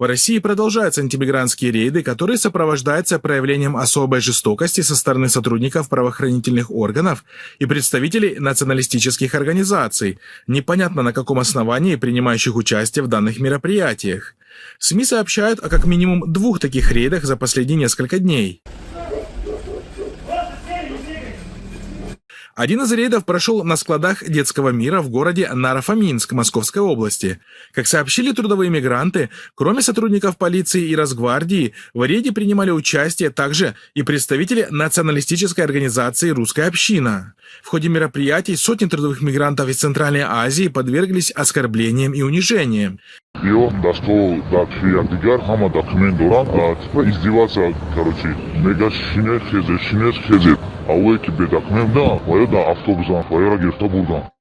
В России продолжаются антимигрантские рейды, которые сопровождаются проявлением особой жестокости со стороны сотрудников правоохранительных органов и представителей националистических организаций, непонятно на каком основании принимающих участие в данных мероприятиях. СМИ сообщают о как минимум 2 таких рейдах за последние несколько дней. Один из рейдов прошел на складах детского мира в городе Наро-Фоминск Московской области. Как сообщили трудовые мигранты, кроме сотрудников полиции и Росгвардии, в рейде принимали участие также и представители националистической организации «Русская община». В ходе мероприятий сотни трудовых мигрантов из Центральной Азии подверглись оскорблениям и унижениям.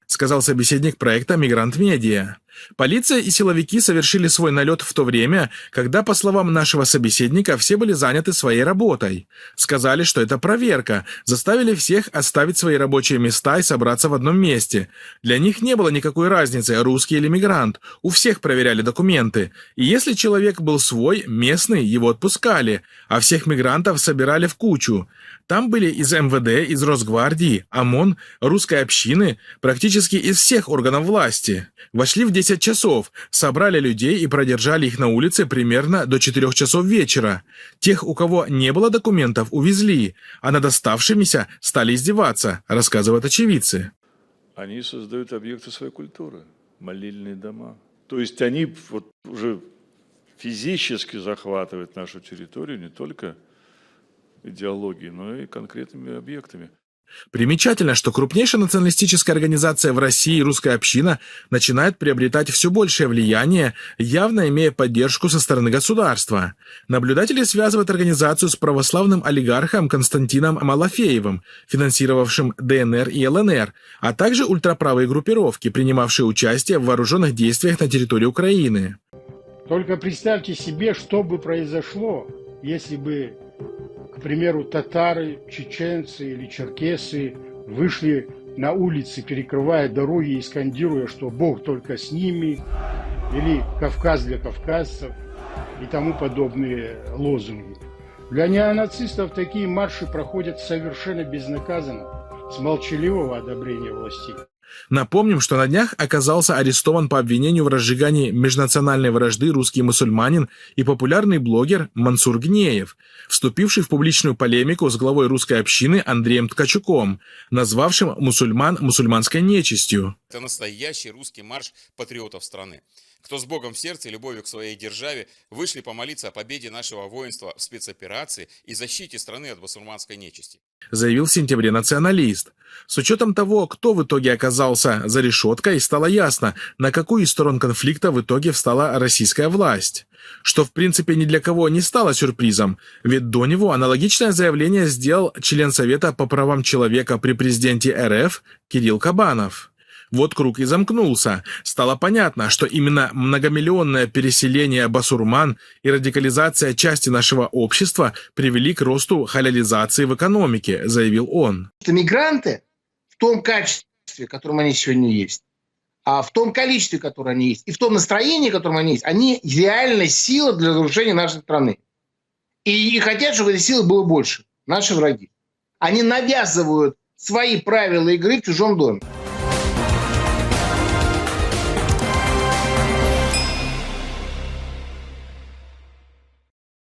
Сказал собеседник проекта «Мигрант Медиа». Полиция и силовики совершили свой налет в то время, когда, по словам нашего собеседника, все были заняты своей работой. Сказали, что это проверка, заставили всех оставить свои рабочие места и собраться в одном месте. Для них не было никакой разницы, русский или мигрант, у всех проверяли документы. И если человек был свой, местный, его отпускали, а всех мигрантов собирали в кучу. Там были из МВД, из Росгвардии, ОМОН, русской общины, практически из всех органов власти. Вошли в 10 часов, собрали людей и продержали их на улице примерно до 4 часов вечера. Тех, у кого не было документов, увезли, а над оставшимися стали издеваться, рассказывают очевидцы. Они создают объекты своей культуры, молельные дома. То есть они вот уже физически захватывают нашу территорию не только идеологией, но и конкретными объектами. Примечательно, что крупнейшая националистическая организация в России «Русская община» начинает приобретать все большее влияние, явно имея поддержку со стороны государства. Наблюдатели связывают организацию с православным олигархом Константином Малафеевым, финансировавшим ДНР и ЛНР, а также ультраправые группировки, принимавшие участие в вооруженных действиях на территории Украины. Только представьте себе, что бы произошло, если бы, к примеру, татары, чеченцы или черкесы вышли на улицы, перекрывая дороги и скандируя, что Бог только с ними, или Кавказ для кавказцев и тому подобные лозунги. Для неонацистов такие марши проходят совершенно безнаказанно, с молчаливого одобрения властей. Напомним, что на днях оказался арестован по обвинению в разжигании межнациональной вражды русский мусульманин и популярный блогер Мансур Гнеев, вступивший в публичную полемику с главой русской общины Андреем Ткачуком, назвавшим мусульман мусульманской нечистью. Это настоящий русский марш патриотов страны. Кто с Богом в сердце и любовью к своей державе вышли помолиться о победе нашего воинства в спецоперации и защите страны от мусульманской нечисти. Заявил в сентябре националист. С учетом того, кто в итоге оказался за решеткой, стало ясно, на какую из сторон конфликта в итоге встала российская власть. Что в принципе ни для кого не стало сюрпризом, ведь до него аналогичное заявление сделал член Совета по правам человека при президенте РФ Кирилл Кабанов. Вот круг и замкнулся. Стало понятно, что именно многомиллионное переселение басурман и радикализация части нашего общества привели к росту халялизации в экономике, заявил он. Мигранты в том качестве, в котором они сегодня есть, а в том количестве, которое они есть, и в том настроении, в котором они есть, они реальная сила для разрушения нашей страны. И хотят, чтобы этой силы было больше. Наши враги. Они навязывают свои правила игры в чужом доме.